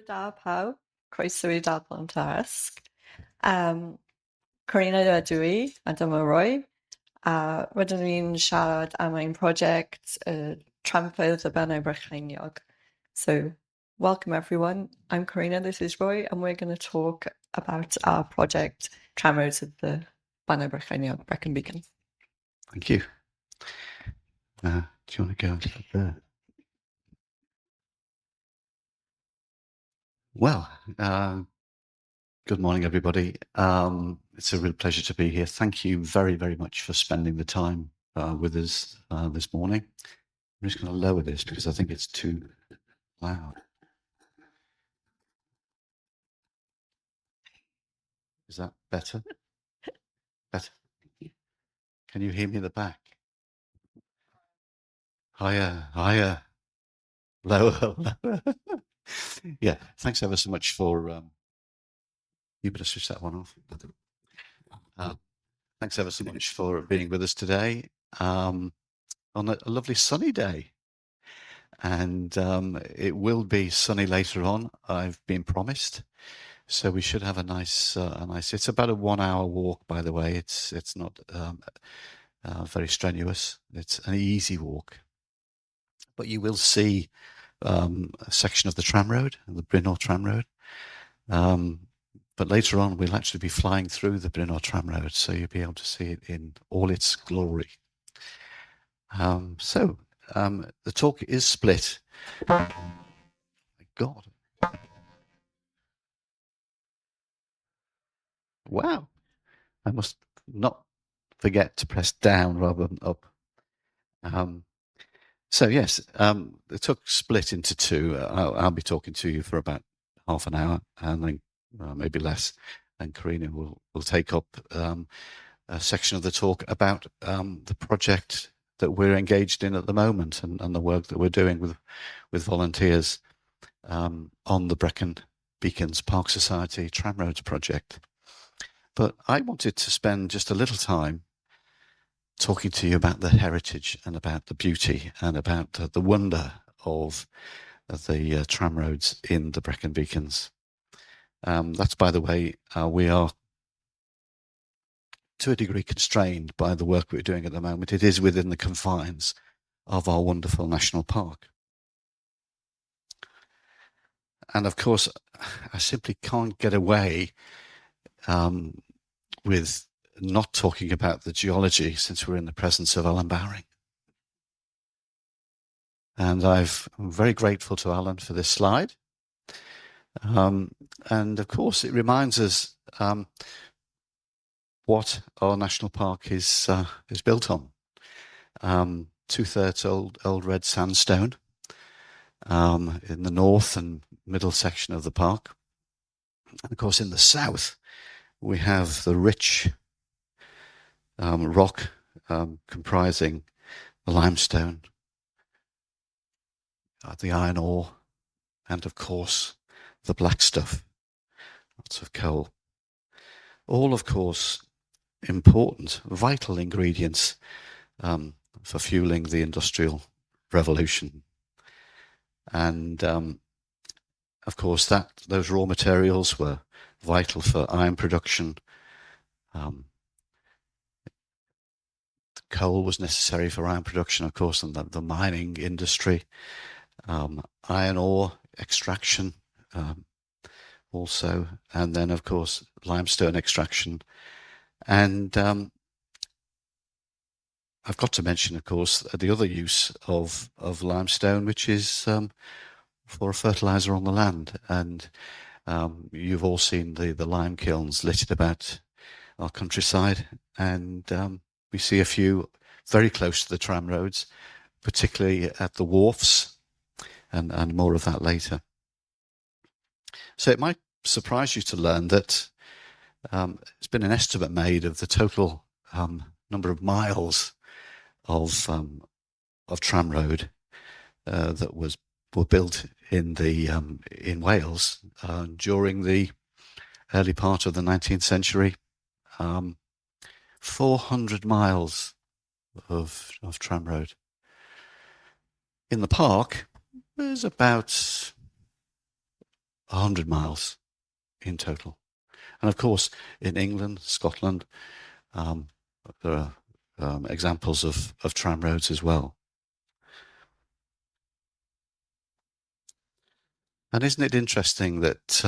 da pawb, croeso I Dadlau'n Tasg. Charina ydw I, a dyma Roy. Rydyn ni'n siarad am ein prosiect Tramroads y Bannau Brycheiniog. So, welcome everyone. I'm Charina, this is Roy, and we're going to talk about our project Tramroads of the Bannau Brycheiniog, Brecon Beacons. Thank you. Do you want to go up there? Well, good morning, everybody. It's a real pleasure to be here. Thank you very, very much for spending the time with us this morning. I'm just going to lower this because I think it's too loud. Is that better? Better? Can you hear me in the back? Higher, lower, lower. Yeah, thanks ever so much for... you better switch that one off. Thanks ever so much for being with us today on a lovely sunny day. And it will be sunny later on, I've been promised. So we should have a nice, it's about a 1 hour walk, by the way. It's not very strenuous. It's an easy walk. But you will see a section of the Tramroad, the Brynor Tramroad. But later on, we'll actually be flying through the Brynor Tramroad, so you'll be able to see it in all its glory. The talk is split. Oh my God. Wow. I must not forget to press down rather than up. Yes, the talk split into two. I'll be talking to you for about half an hour, and then maybe less. And Charina will take up a section of the talk about the project that we're engaged in at the moment and the work that we're doing with volunteers on the Brecon Beacons Park Society Tramroads Project. But I wanted to spend just a little time talking to you about the heritage and about the beauty and about the wonder of the tramroads in the Brecon Beacons. That's, by the way, we are to a degree constrained by the work we're doing at the moment. It is within the confines of our wonderful national park. And of course, I simply can't get away with not talking about the geology since we're in the presence of Alan Bowring. And I'm very grateful to Alan for this slide. And of course, it reminds us what our national park is built on. 2/3 old red sandstone in the north and middle section of the park. And of course, in the south, we have the rich rock comprising the limestone, the iron ore, and of course, the black stuff, lots of coal. All, of course, important, vital ingredients for fueling the Industrial Revolution. And of course, those raw materials were vital for iron production. Coal was necessary for iron production, of course, and the mining industry. Iron ore extraction also, and then, of course, limestone extraction. And I've got to mention, of course, the other use of limestone, which is for a fertilizer on the land. And you've all seen the lime kilns littered about our countryside, and we see a few very close to the tramroads, particularly at the wharfs, and more of that later. So it might surprise you to learn that there's been an estimate made of the total number of miles of tramroad that were built in Wales during the early part of the 19th century. 400 miles of tramroad. In the park, there's about 100 miles in total. And of course, in England, Scotland, there are examples of tramroads as well. And isn't it interesting that,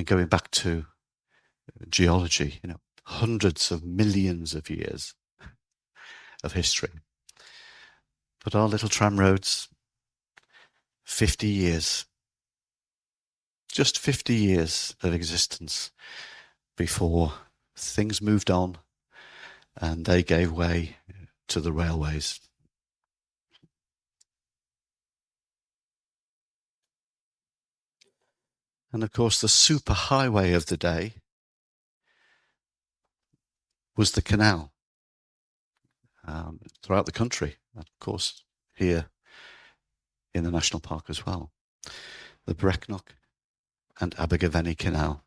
going back to geology, hundreds of millions of years of history. But our little tramroads, 50 years, just 50 years of existence before things moved on and they gave way to the railways. And of course, the super highway of the day was the canal throughout the country, and of course, here in the national park as well. The Brecknock and Abergavenny Canal,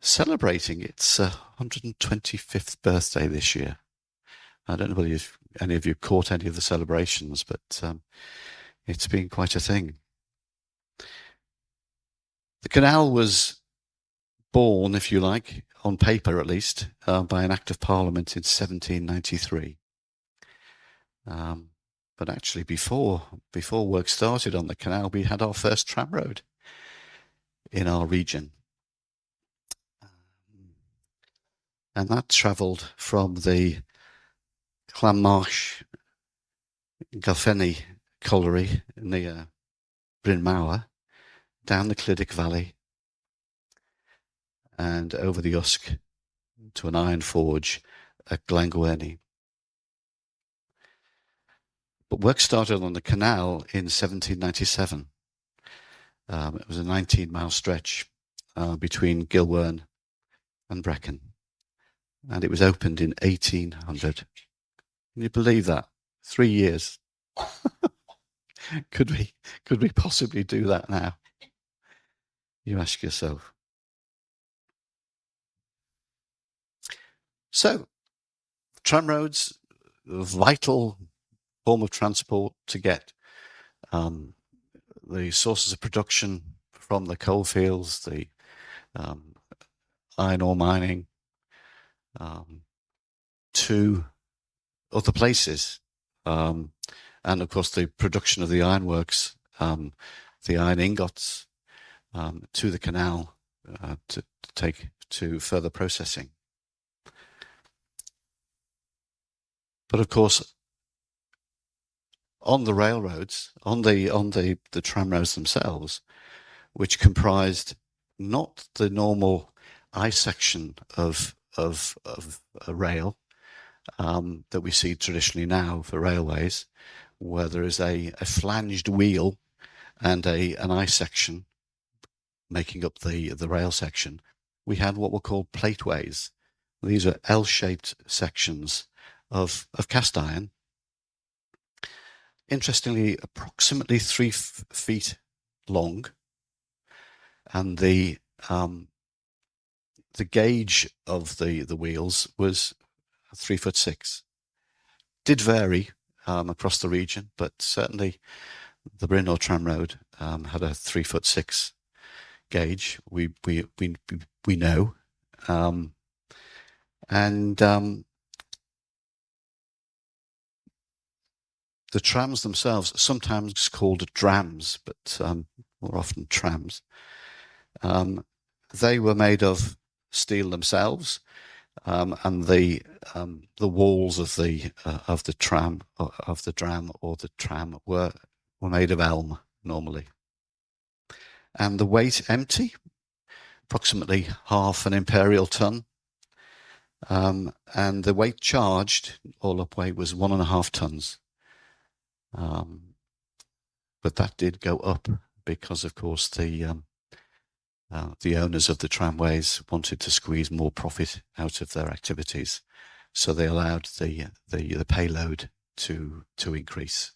celebrating its 125th birthday this year. I don't know whether any of you caught any of the celebrations, but it's been quite a thing. The canal was born, if you like, on paper at least, by an Act of Parliament in 1793. But actually, before work started on the canal, we had our first tramroad in our region. And that travelled from the Clanmarsh Galfenny colliery near Bryn Mawr, down the Clydach Valley and over the Usk to an iron forge at Glengwerney. But work started on the canal in 1797. It was a 19-mile stretch between Gilwern and Brecon, and it was opened in 1800. Can you believe that? 3 years. Could we possibly do that now? You ask yourself. So, tramroads, a vital form of transport to get the sources of production from the coal fields, the iron ore mining, to other places. And of course, the production of the ironworks, the iron ingots, to the canal to take to further processing. But of course, on the railroads, on the tramroads themselves, which comprised not the normal I section of a rail that we see traditionally now for railways, where there is a flanged wheel and an I section making up the rail section. We had what were called plateways. These are L-shaped sections of cast iron. Interestingly, approximately 3 feet long, and the gauge of the wheels was 3'6". Did vary across the region, but certainly the Bryn Mawr Tramroad had a 3'6" gauge. We know, and the trams themselves, sometimes called drams, but more often trams, they were made of steel themselves, and the walls of the tram or the tram were made of elm normally, and the weight empty, approximately half an imperial ton, and the weight charged, all up weight, was 1.5 tons. But that did go up because, of course, the owners of the tramways wanted to squeeze more profit out of their activities, so they allowed the payload to increase.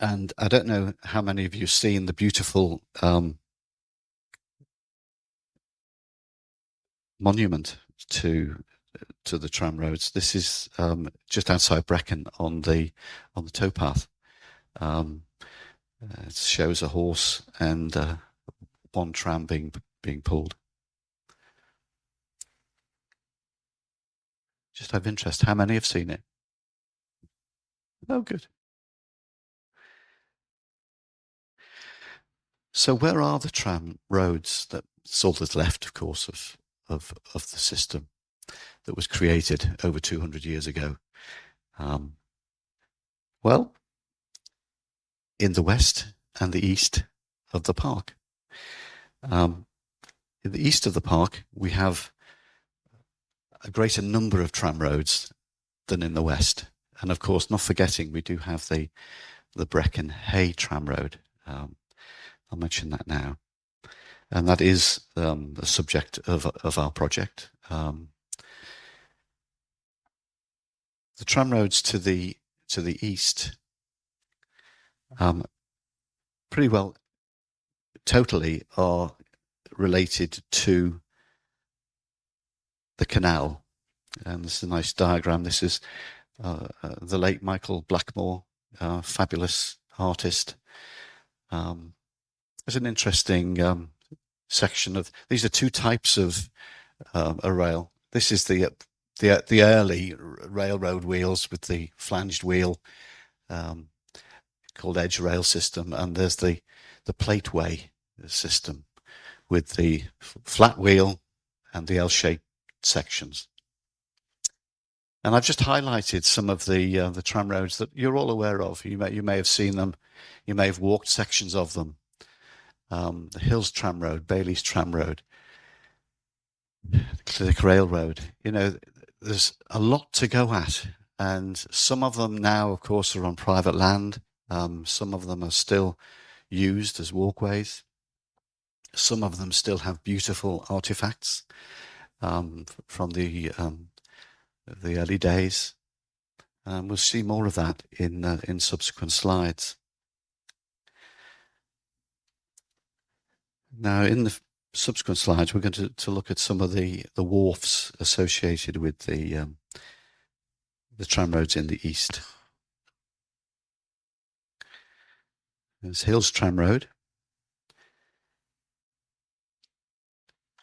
And I don't know how many of you have seen the beautiful monument to the tramroads. This is just outside Brecon on the towpath. It shows a horse and one tram being pulled. Just out of interest, how many have seen it? Oh, good. So where are the tram roads? That's all that's left, of course, of the system that was created over 200 years ago. Well, in the west and the east of the park. In the east of the park, we have a greater number of tram roads than in the west. And of course, not forgetting, we do have the Brecon Hay tram road. I'll mention that now. And that is the subject of our project. The tram roads to the east, pretty well totally are related to the canal. And this is a nice diagram. This is the late Michael Blackmore, fabulous artist. There's an interesting section of, these are two types of a rail. This is the early railroad wheels with the flanged wheel, called edge rail system, and there's the plateway system with the flat wheel and the L-shaped sections. And I've just highlighted some of the tram roads that you're all aware of. You may have seen them. You may have walked sections of them. The Hills Tram Road, Bailey's Tram Road, the Clinic Railroad. You know, there's a lot to go at, and some of them now, of course, are on private land. Some of them are still used as walkways. Some of them still have beautiful artifacts from the early days. We'll see more of that in subsequent slides. Now, in the subsequent slides, we're going to look at some of the wharfs associated with the tram roads in the east. There's Hills Tram Road,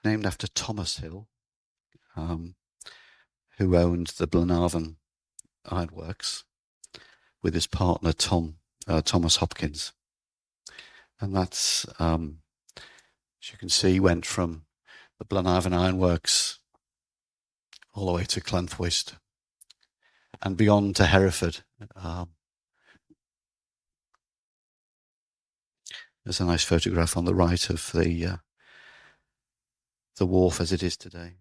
named after Thomas Hill, who owned the Blenavon Ironworks with his partner Thomas Hopkins. And that's, as you can see, went from the Blenavon Ironworks all the way to Clanfoist and beyond to Hereford. There's a nice photograph on the right of the wharf as it is today.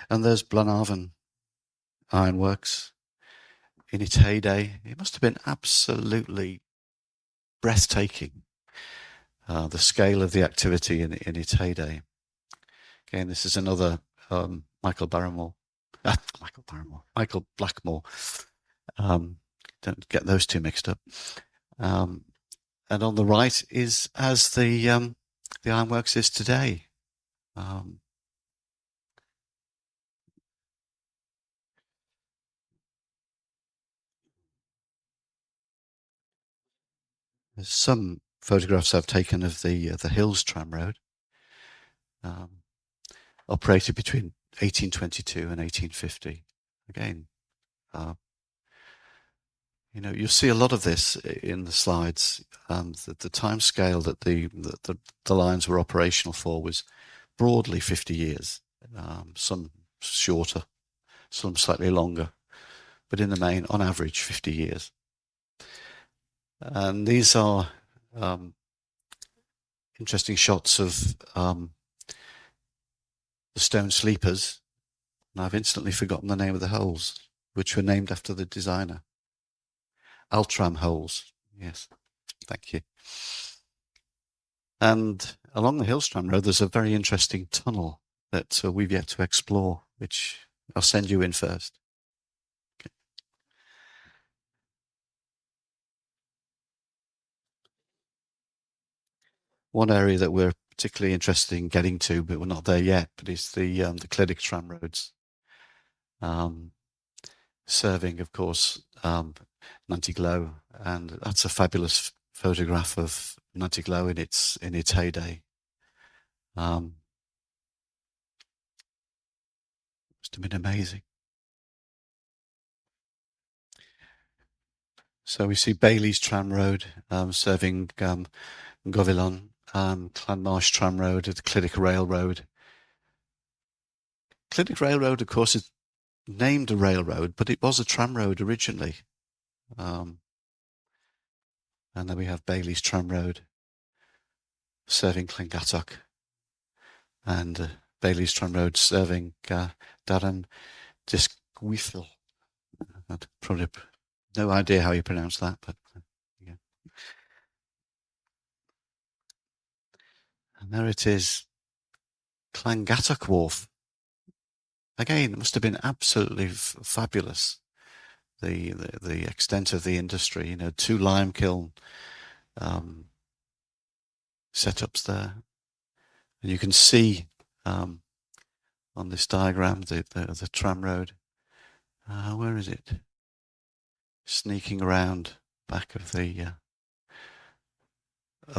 And there's Blenavon Ironworks in its heyday. It must have been absolutely breathtaking, the scale of the activity in its heyday. Again, this is another Michael Blackmore. Don't get those two mixed up. And on the right is as the ironworks is today. There's some photographs I've taken of the Hills Tram Road, operated between 1822 and 1850. Again, you know, you'll see a lot of this in the slides. The time scale that the lines were operational for was broadly 50 years, some shorter, some slightly longer, but in the main, on average, 50 years. And these are interesting shots of the stone sleepers. And I've instantly forgotten the name of the holes, which were named after the designer. Altram holes. Yes, thank you. And along the Hills Tram Road, there's a very interesting tunnel that we've yet to explore, which I'll send you in first. Okay. One area that we're particularly interested in getting to, but we're not there yet, but is the Clinic Tram Roads, serving, of course, Nantiglow, and that's a fabulous photograph of Nantiglow in its heyday. Must have been amazing. So we see Bailey's Tramroad serving Govillon, Clanmarsh Tramroad, the Clydach Railroad. Clydach Railroad, of course, is named a railroad, but it was a tramroad originally. And then we have Bailey's Tramroad serving Clangattock, and Bailey's Tramroad serving Darren Disgwythil. Probably no idea how you pronounce that, but yeah. And there it is, Clangattock Wharf. Again, it must have been absolutely fabulous. The extent of the industry, you know, 2 lime kiln setups there, and you can see on this diagram the tramroad. Where is it? Sneaking around back of the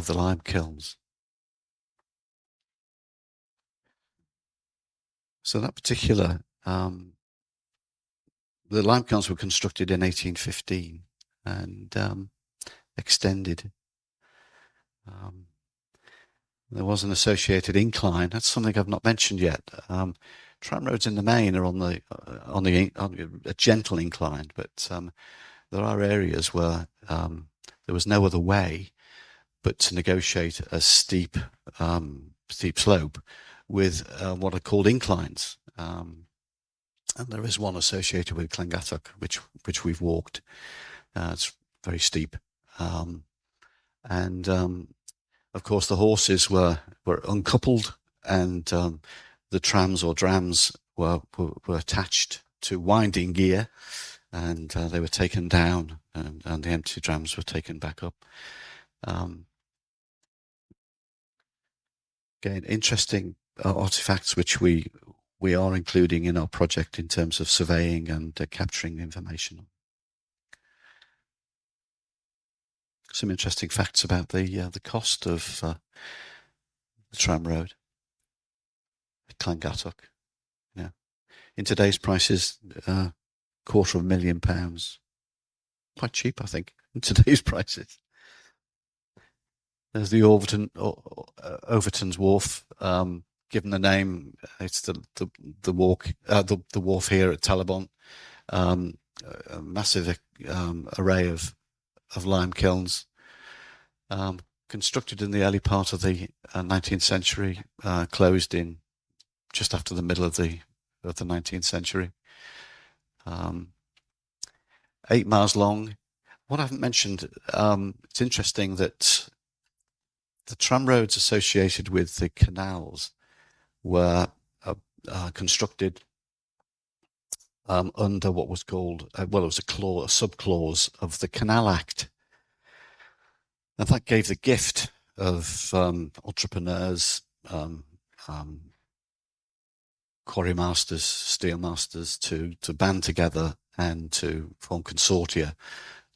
lime kilns. So that particular the lime kilns were constructed in 1815 and extended. There was an associated incline. That's something I've not mentioned yet. Tramroads in the main are on a gentle incline, but there are areas where there was no other way but to negotiate a steep slope with what are called inclines. And there is one associated with Clangattock, which we've walked. It's very steep, and of course the horses were uncoupled, and the trams or drams were attached to winding gear, and they were taken down, and the empty drams were taken back up. Again, interesting artifacts which we are including in our project in terms of surveying and capturing information. Some interesting facts about the cost of the tramroad at Clangattock. Yeah, in today's prices, £250,000. Quite cheap, I think, in today's prices. There's the Overton's Wharf. Given the name, it's the wharf here at Talabon. A massive array of lime kilns, constructed in the early part of the 19th century, closed in just after the middle of the 19th century. 8 miles long. What I haven't mentioned, it's interesting that the tramroads associated with the canals were constructed under what was called, it was a sub-clause of the Canal Act. And that gave the gift of entrepreneurs, quarry masters, steel masters to band together and to form consortia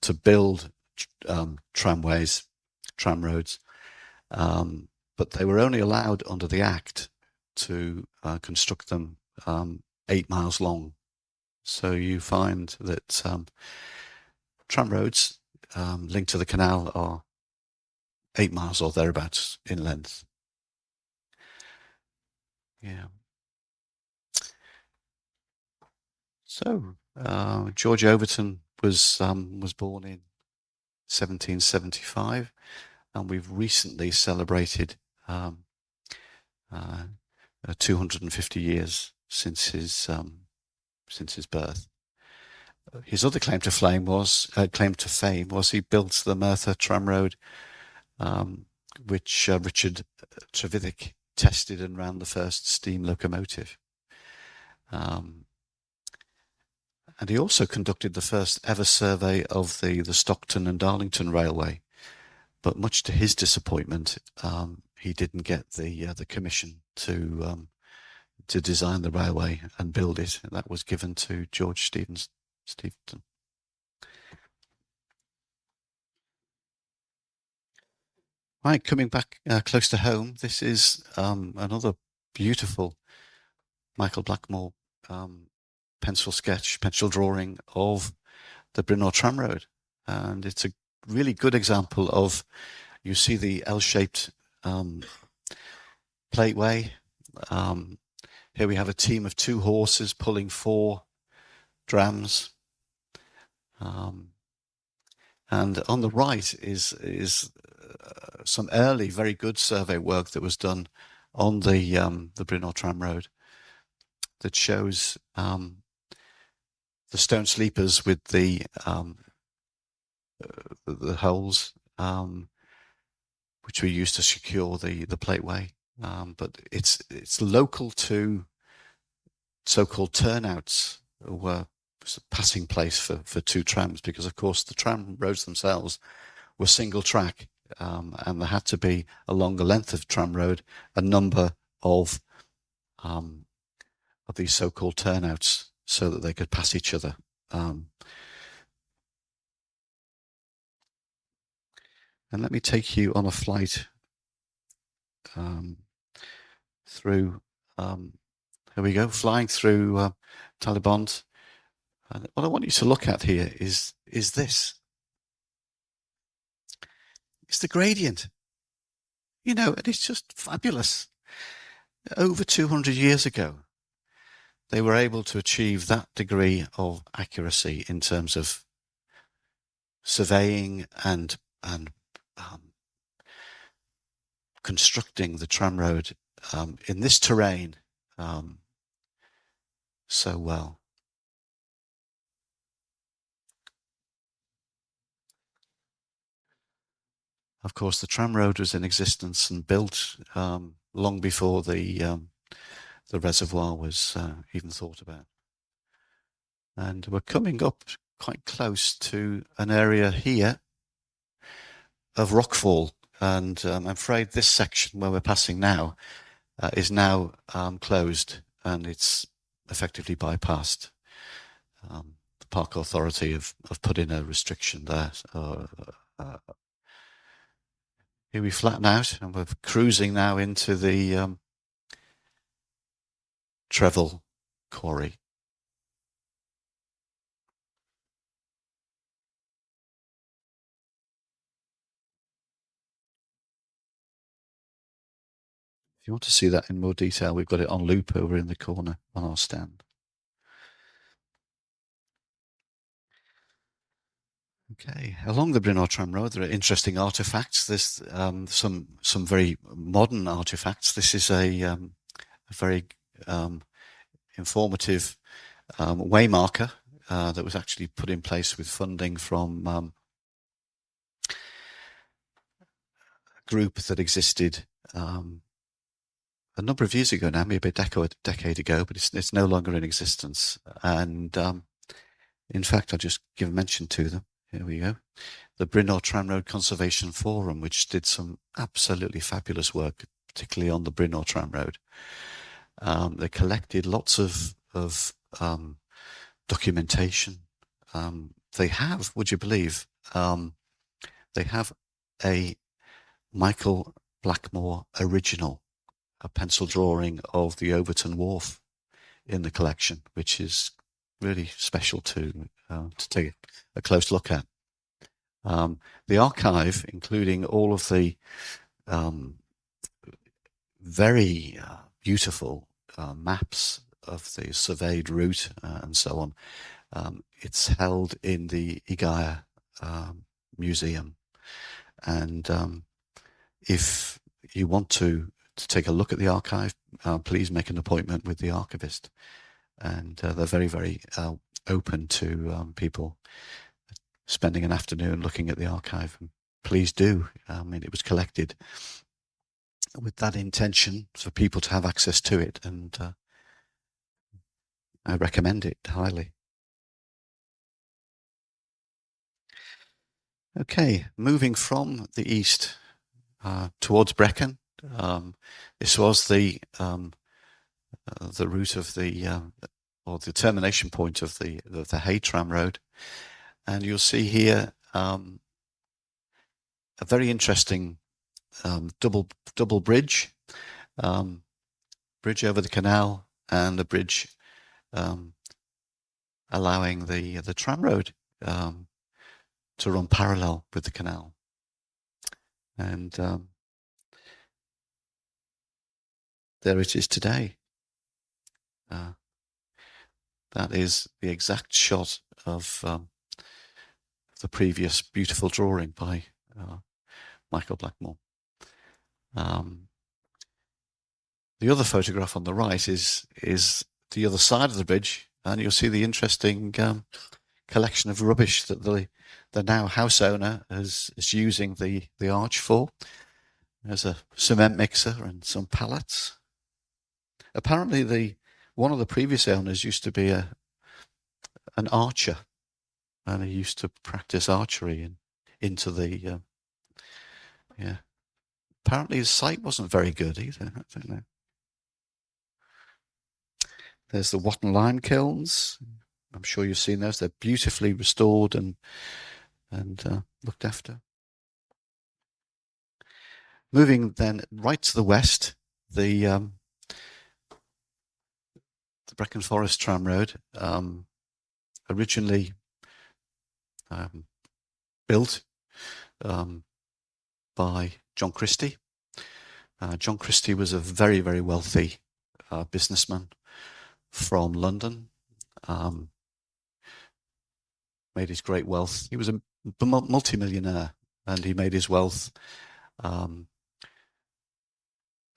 to build tramways, tramroads. But they were only allowed under the Act to construct them 8 miles long. So you find that tramroads linked to the canal are 8 miles or thereabouts in length. Yeah. So George Overton was born in 1775, and we've recently celebrated 250 years since his birth. His other claim to fame was he built the Merthyr Tramroad, which Richard Trevithick tested and ran the first steam locomotive. And he also conducted the first ever survey of the Stockton and Darlington Railway, but much to his disappointment, he didn't get the commission to design the railway and build it. And that was given to George Stephenson. Right, coming back close to home, this is another beautiful Michael Blackmore pencil sketch, pencil drawing of the Brynor Tramroad. And it's a really good example of, you see the L-shaped plateway. Here we have a team of 2 horses pulling 4 drams. And on the right is some early, very good survey work that was done on the Brynor Tramroad that shows the stone sleepers with the holes which were used to secure the plateway. But it's local to so-called turnouts, were a passing place for 2 trams, because of course the tram roads themselves were single track, and there had to be along the length of tram road a number of these so-called turnouts so that they could pass each other. And let me take you on a flight through, here we go, flying through Taliban. And what I want you to look at here is this. It's the gradient, and it's just fabulous. Over 200 years ago, they were able to achieve that degree of accuracy in terms of surveying and constructing the tramroad in this terrain so well. Of course, the tramroad was in existence and built long before the reservoir was even thought about. And we're coming up quite close to an area here of rockfall. And I'm afraid this section where we're passing now is now closed, and it's effectively bypassed. The Park Authority have put in a restriction there. Here we flatten out, and we're cruising now into the Treville Quarry. If you want to see that in more detail, we've got it on loop over in the corner on our stand. Okay, along the Brynor Tramroad, there are interesting artifacts. There's some very modern artifacts. This is a very informative waymarker that was actually put in place with funding from a group that existed a number of years ago now, maybe a decade ago, but it's no longer in existence. And in fact, I'll just give a mention to them. Here we go. The Brynor Tramroad Conservation Forum, which did some absolutely fabulous work, particularly on the Brynor Tramroad. They collected lots of documentation. They have, would you believe, they have a Michael Blackmore original, a pencil drawing of the Overton Wharf in the collection, which is really special to take a close look at. The archive, including all of the very beautiful maps of the surveyed route and so on, it's held in the Igaya Museum. And if you want to take a look at the archive, please make an appointment with the archivist. And they're very, very open to people spending an afternoon looking at the archive. And please do. I mean, it was collected with that intention for people to have access to it, and I recommend it highly. Okay, moving from the east towards Brecon. This was the route of the or the termination point of the Hay Tramroad, and you'll see here a very interesting double bridge, bridge over the canal, and a bridge allowing the tram road to run parallel with the canal. And there it is today. That is the exact shot of the previous beautiful drawing by Michael Blackmore. The other photograph on the right is the other side of the bridge, and you'll see the interesting collection of rubbish that the now house owner is using the arch for. There's a cement mixer and some pallets. Apparently, one of the previous owners used to be an archer, and he used to practice archery into the yeah. Apparently, his sight wasn't very good either. I don't know. There's the Watton lime kilns. I'm sure you've seen those. They're beautifully restored and looked after. Moving then right to the west, the Brecon Forest Tramroad, originally built by John Christie. John Christie was a very, very wealthy businessman from London. Made his great wealth. He was a multi-millionaire, and he made his wealth out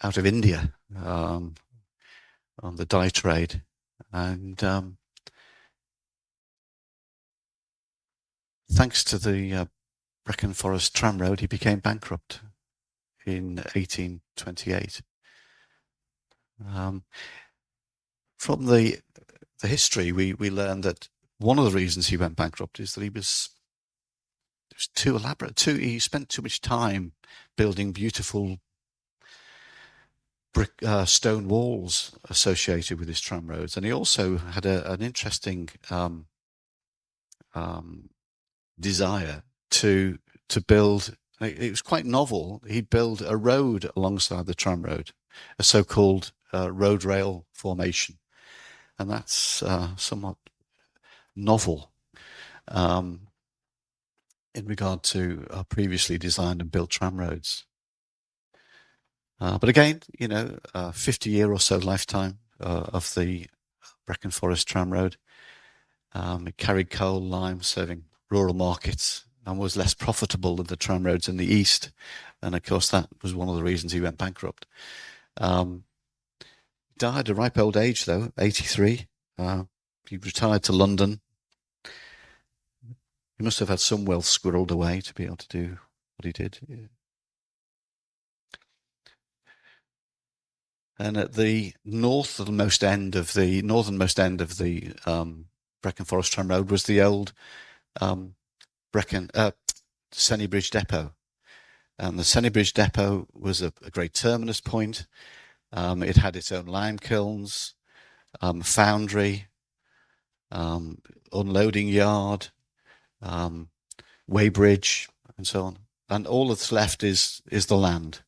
of India on the dye trade. And thanks to the Brecon Forest Tramroad, he became bankrupt in 1828. From the history, we learned that one of the reasons he went bankrupt is that it was too elaborate. He spent too much time building beautiful brick stone walls associated with his tramroads, and he also had an interesting desire to build. It was quite novel. He'd build a road alongside the tramroad, a so-called road rail formation, and that's somewhat novel in regard to previously designed and built tramroads. But again, 50-year or so lifetime of the Brecon Forest Tramroad. It carried coal, lime, serving rural markets, and was less profitable than the tramroads in the east. And of course, that was one of the reasons he went bankrupt. Died at a ripe old age, though, 83. He retired to London. He must have had some wealth squirreled away to be able to do what he did. Yeah. And at the northernmost end of the Brecon Forest Tramroad was the old Sennybridge Depot. And the Sennybridge Depot was a great terminus point. It had its own lime kilns, foundry, unloading yard, weighbridge, and so on. And all that's left is the land.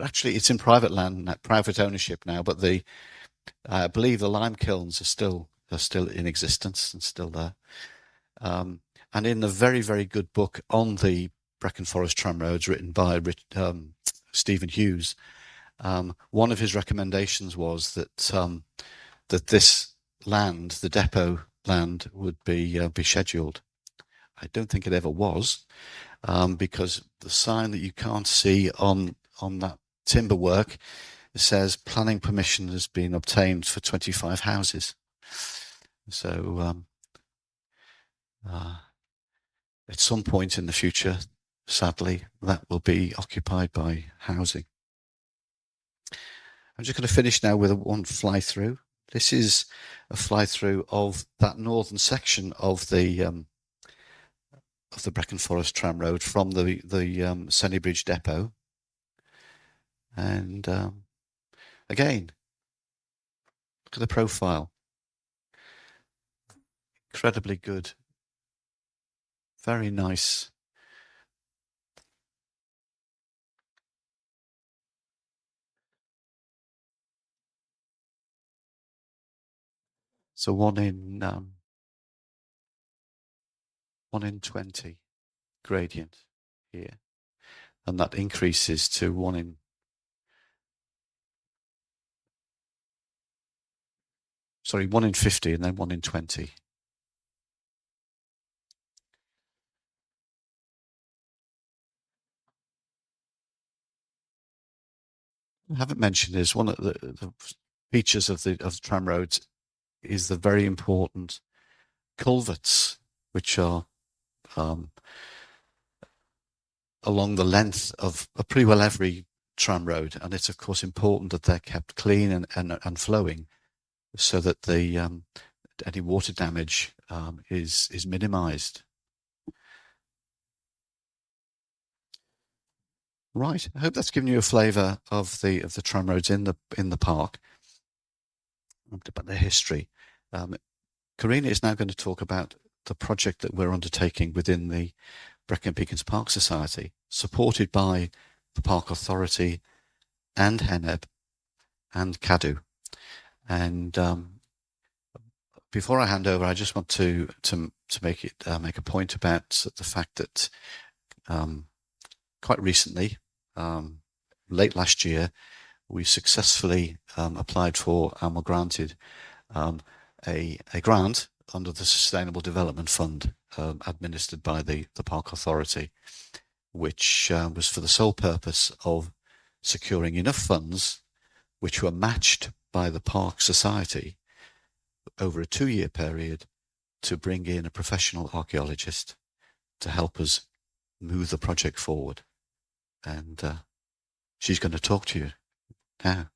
Actually, it's in private land, private ownership now. But I believe the lime kilns are still in existence and still there. And in the very, very good book on the Brecon Forest Tramroads, written by Stephen Hughes, one of his recommendations was that this land, the depot land, would be scheduled. I don't think it ever was, because the sign that you can't see on that timber work, it says planning permission has been obtained for 25 houses. So at some point in the future, sadly, that will be occupied by housing. I'm just going to finish now with one fly through. This is a fly through of that northern section of the Brecon Forest Tramroad from the Sennybridge Depot. And again, look at the profile. Incredibly good. Very nice So 1 in 20 gradient here, and that increases to 1 in 50, and then 1 in 20. I haven't mentioned is one of the features of the tramroads is the very important culverts, which are along the length of pretty well every tramroad, and it's of course important that they're kept clean and flowing, so that the any water damage is minimised. Right. I hope that's given you a flavour of the tramroads in the park, about their history. Charina is now going to talk about the project that we're undertaking within the Brecon Beacons Park Society, supported by the Park Authority and HENEB and CADU. And before I hand over, I just want to make a point about the fact that quite recently, late last year, we successfully applied for and were granted a grant under the Sustainable Development Fund administered by the Park Authority, which was for the sole purpose of securing enough funds which were matched by the Park Society over a 2-year period to bring in a professional archaeologist to help us move the project forward. And she's going to talk to you now.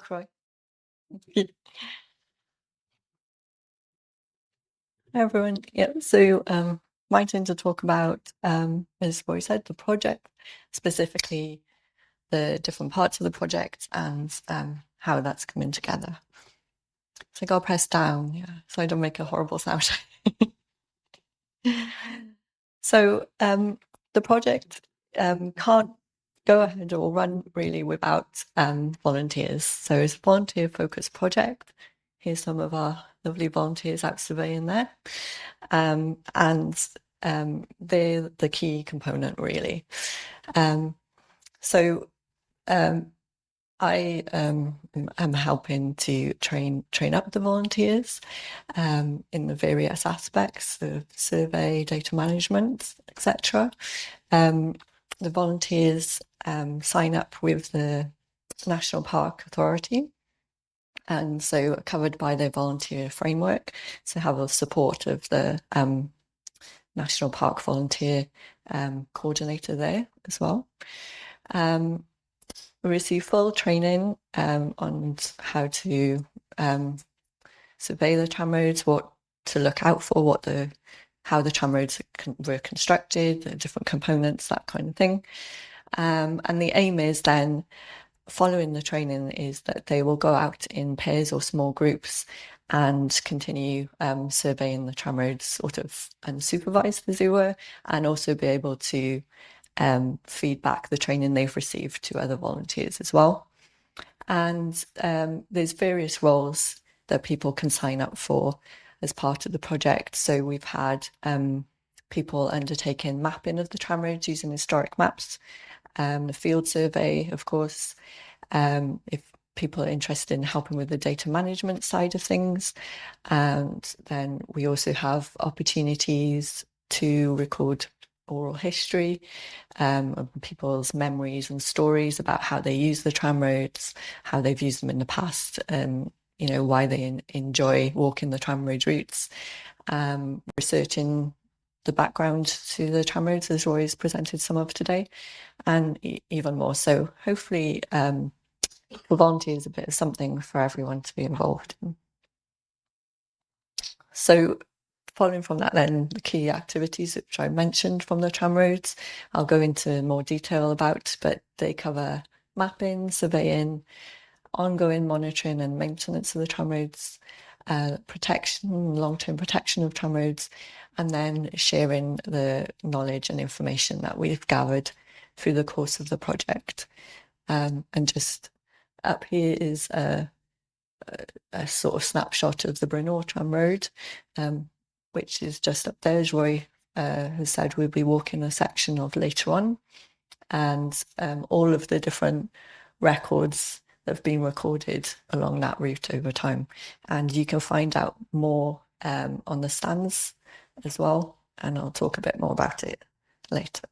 Roy. Hi everyone. Yeah, so my turn to talk about, as Roy said, the project, specifically the different parts of the project and how that's coming together. So I gotta press down, yeah, so I don't make a horrible sound. So the project can't go ahead or run really without volunteers. So it's a volunteer-focused project. Here's some of our lovely volunteers out surveying there. And they're the key component, really. I am helping to train up the volunteers in the various aspects of survey, data management, etc. The volunteers sign up with the National Park Authority, and so are covered by their volunteer framework, so have the support of the National Park Volunteer coordinator there as well. We receive full training on how to survey the tramroads, what to look out for, how the tramroads were constructed, the different components, that kind of thing. And the aim is then, following the training, is that they will go out in pairs or small groups and continue surveying the tramroads, sort of unsupervised as they were, and also be able to feedback the training they've received to other volunteers as well. And there's various roles that people can sign up for as part of the project. So we've had people undertaking mapping of the tramroads using historic maps, the field survey, of course. If people are interested in helping with the data management side of things. And then we also have opportunities to record oral history, of people's memories and stories about how they use the tramroads, how they've used them in the past, you know, why they enjoy walking the tramroad routes, researching the background to the tramroads, as Roy has presented some of today, and even more. So hopefully for volunteers, a bit of something for everyone to be involved in. So following from that, then, the key activities which I mentioned from the tramroads, I'll go into more detail about, but they cover mapping, surveying, ongoing monitoring and maintenance of the tramroads, protection, long-term protection of tramroads, and then sharing the knowledge and information that we've gathered through the course of the project. And just up here is a sort of snapshot of the Brno Tramroad, which is just up there, as Roy has said, we'll be walking a section of later on. And all of the different records that have been recorded along that route over time. And you can find out more on the stands as well. And I'll talk a bit more about it later.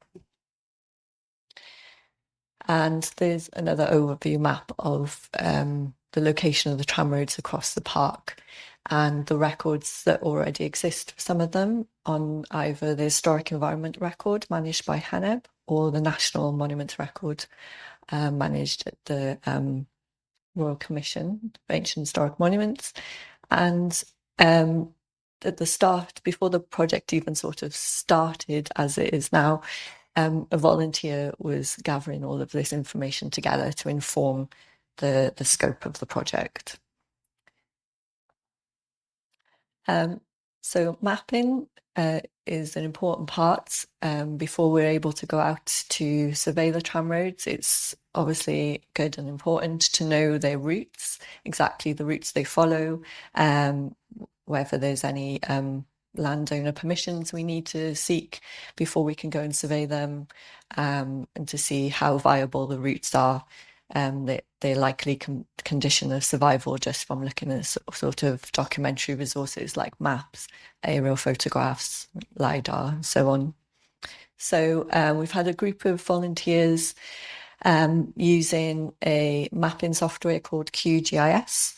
And there's another overview map of the location of the tramroads across the park and the records that already exist for some of them on either the Historic Environment Record managed by HANEB or the National Monuments Record managed at the Royal Commission for Ancient Historic Monuments. And at the start, before the project even sort of started as it is now, a volunteer was gathering all of this information together to inform the scope of the project. So mapping is an important part before we're able to go out to survey the tramroads. It's obviously good and important to know their routes, exactly the routes they follow, whether there's any landowner permissions we need to seek before we can go and survey them, and to see how viable the routes are. They're likely condition of survival just from looking at sort of documentary resources like maps, aerial photographs, LiDAR, and so on. So we've had a group of volunteers using a mapping software called QGIS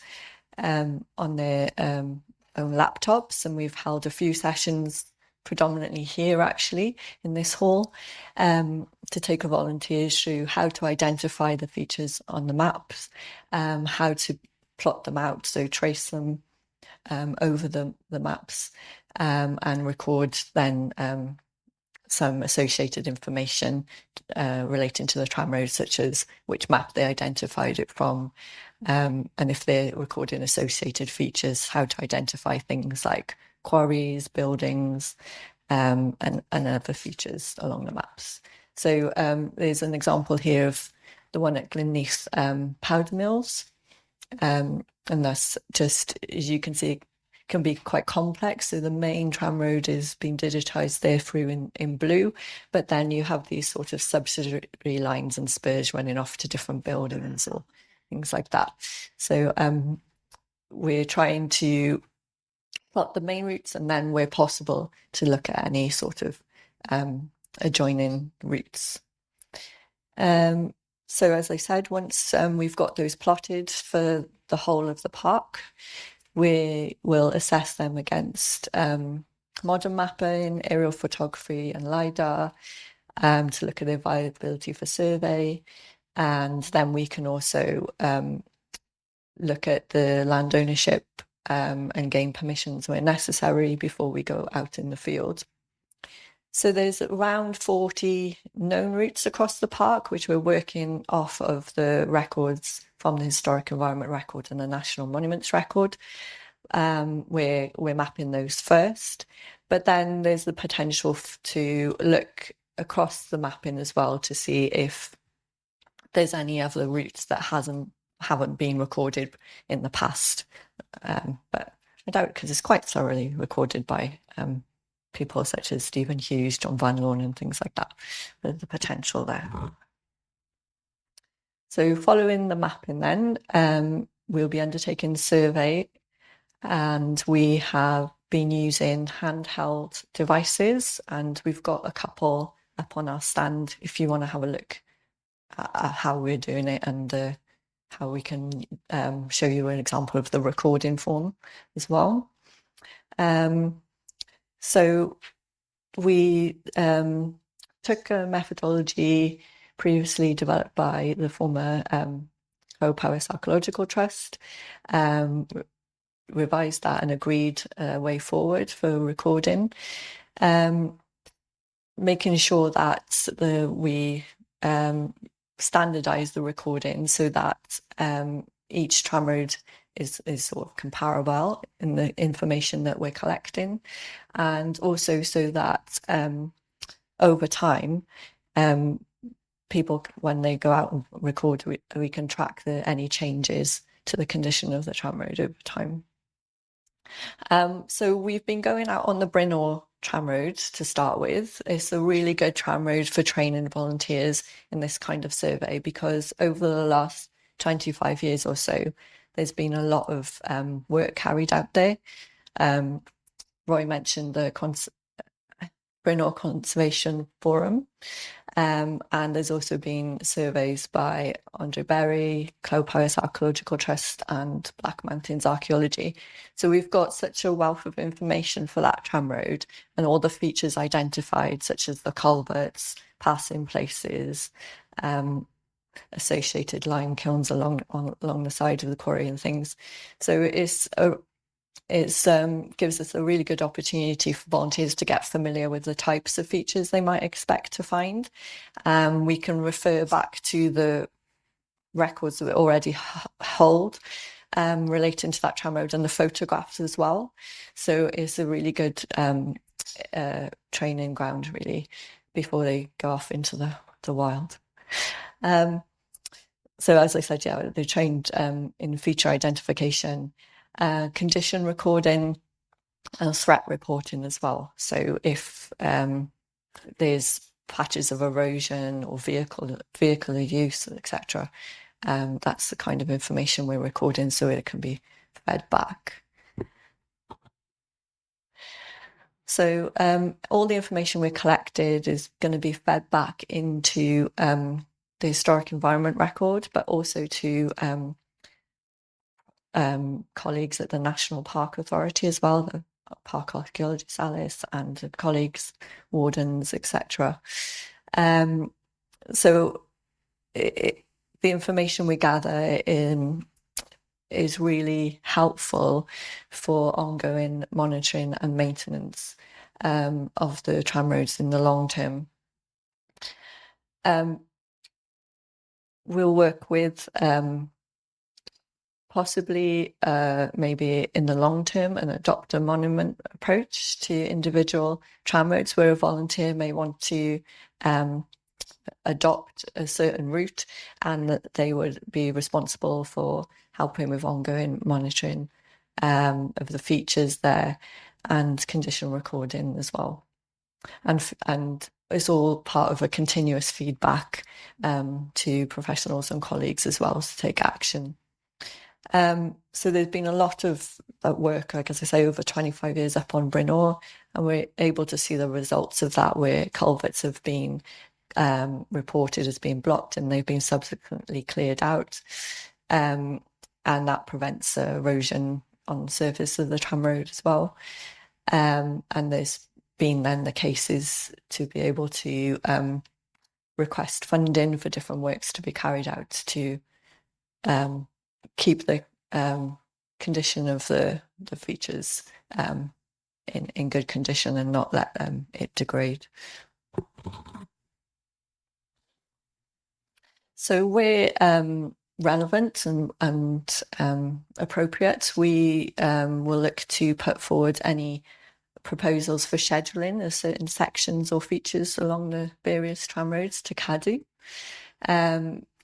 on their own laptops, and we've held a few sessions predominantly here actually in this hall to take a volunteers through how to identify the features on the maps, how to plot them out, so trace them over the maps, and record then some associated information relating to the tramroad, such as which map they identified it from, and if they're recording associated features, how to identify things like quarries, buildings, and other features along the maps. So there's an example here of the one at Glynneath powder mills, and that's just, as you can see, can be quite complex. So the main tramroad is being digitized there through in blue, but then you have these sort of subsidiary lines and spurs running off to different buildings or things like that. So we're trying to plot the main routes, and then where possible to look at any sort of adjoining routes. So as I said, once we've got those plotted for the whole of the park, we will assess them against modern mapping, aerial photography and LiDAR to look at their viability for survey. And then we can also look at the land ownership and gain permissions where necessary before we go out in the field. So there's around 40 known routes across the park, which we're working off of the records from the Historic Environment Record and the National Monuments Record. We're mapping those first, but then there's the potential to look across the mapping as well to see if there's any other routes that haven't been recorded in the past. But I doubt, because it's quite thoroughly recorded by people such as Stephen Hughes, John Van Loan and things like that. There's the potential there. So following the mapping then, we'll be undertaking the survey, and we have been using handheld devices, and we've got a couple up on our stand if you want to have a look at how we're doing it and how we can show you an example of the recording form as well. So we took a methodology previously developed by the former Powys Archaeological Trust, revised that and agreed a way forward for recording, making sure that we standardize the recording so that each tramroad is sort of comparable in the information that we're collecting, and also so that over time, people, when they go out and record, we can track any changes to the condition of the tramroad over time. So we've been going out on the Brynor tramroad to start with. It's a really good tramroad for training volunteers in this kind of survey, because over the last 25 years or so, there's been a lot of work carried out there. Roy mentioned the Brynor Conservation Forum, and there's also been surveys by Andre Berry, Clough Powys Archaeological Trust, and Black Mountains Archaeology. So we've got such a wealth of information for that tramroad, and all the features identified, such as the culverts, passing places, associated lime kilns along the side of the quarry and things. So it gives us a really good opportunity for volunteers to get familiar with the types of features they might expect to find. We can refer back to the records that we already hold relating to that tramroad, and the photographs as well. So it's a really good training ground, really, before they go off into the wild. So as I said, yeah, they're trained in feature identification, condition recording, and threat reporting as well. So if there's patches of erosion or vehicle use, etc., that's the kind of information we're recording, so it can be fed back. So all the information we collected is going to be fed back into the historic environment record, but also to colleagues at the National Park Authority as well, the Park Archaeologist Alice and the colleagues, wardens, etc. So the information we gather is really helpful for ongoing monitoring and maintenance of the tramroads in the long term. We'll work with possibly maybe in the long term and adopt a monument approach to individual tramroads, where a volunteer may want to adopt a certain route, and that they would be responsible for helping with ongoing monitoring of the features there and condition recording as well. And it's all part of a continuous feedback to professionals and colleagues as well to take action. So there's been a lot of work, like as I say, over 25 years up on Brynor, and we're able to see the results of that, where culverts have been reported as being blocked and they've been subsequently cleared out, and that prevents erosion on the surface of the tramroad as well. And there's been then the cases to be able to request funding for different works to be carried out to keep the condition of the features in good condition and not let it degrade. So we're relevant and appropriate. We will look to put forward any proposals for scheduling of certain sections or features along the various tramroads to CADU.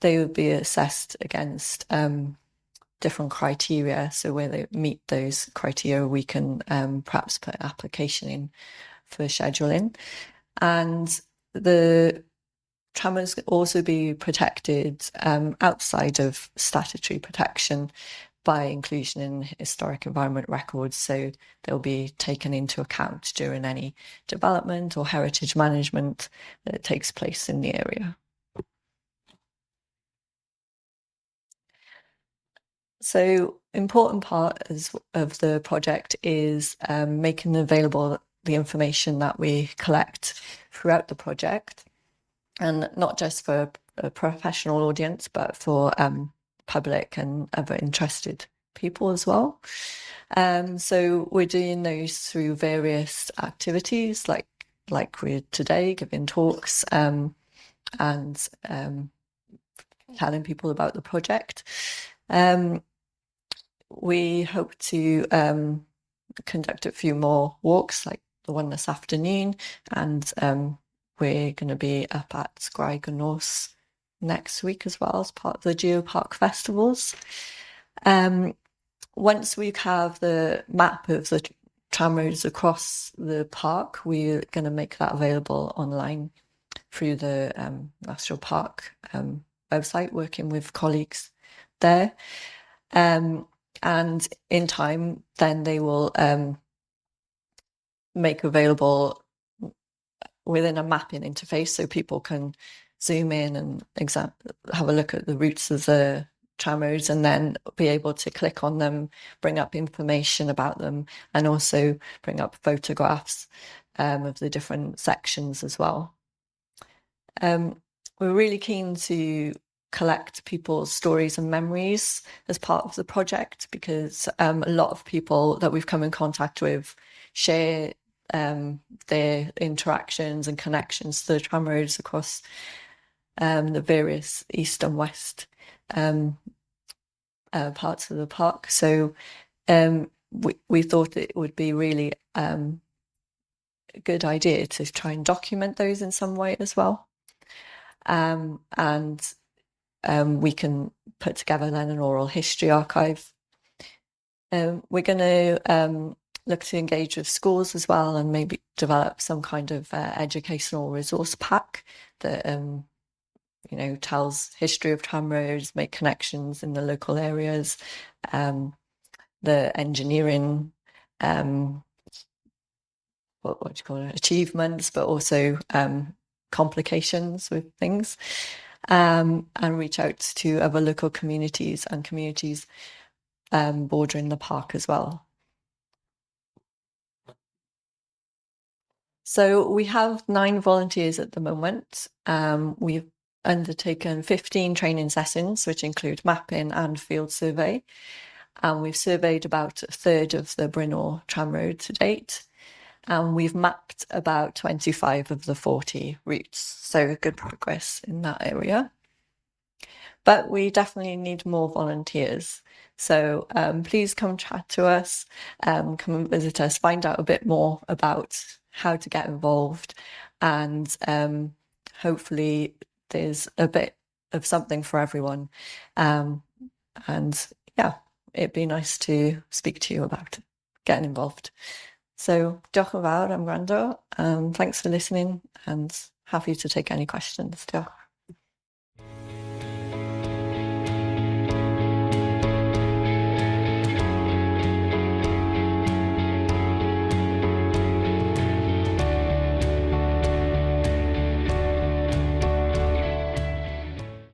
They would be assessed against different criteria. So where they meet those criteria, we can perhaps put an application in for scheduling. And the tramroads can also be protected outside of statutory protection by inclusion in historic environment records. So they'll be taken into account during any development or heritage management that takes place in the area. So important part of the project is making available the information that we collect throughout the project, and not just for a professional audience, but for public and other interested people as well. So we're doing those through various activities, like we're today, giving talks and telling people about the project. We hope to conduct a few more walks, like the one this afternoon, and we're going to be up at Sgraig y Nos next week as well as part of the Geopark festivals. Once we have the map of the tramroads across the park, we're going to make that available online through the National Park website, working with colleagues there. And in time, then they will make available within a mapping interface so people can zoom in and have a look at the routes of the tramroads and then be able to click on them, bring up information about them, and also bring up photographs of the different sections as well. We're really keen to collect people's stories and memories as part of the project, because a lot of people that we've come in contact with share their interactions and connections to the tramroads across the various east and west parts of the park. So we thought it would be really a good idea to try and document those in some way as well. And we can put together then an oral history archive. We're going to look to engage with schools as well, and maybe develop some kind of educational resource pack that tells history of tramroads, make connections in the local areas, the engineering what do you call it, achievements, but also complications with things, and reach out to other local communities and communities bordering the park as well. So we have 9 volunteers at the moment. We've undertaken 15 training sessions, which include mapping and field survey. And we've surveyed about a third of the Brynor tramroad to date. And we've mapped about 25 of the 40 routes. So good progress in that area. But we definitely need more volunteers. So please come chat to us, come and visit us, find out a bit more about how to get involved, and hopefully there's a bit of something for everyone. And yeah, it'd be nice to speak to you about getting involved. So diolch yn fawr am gwrando. Thanks for listening, and happy to take any questions. Diolch.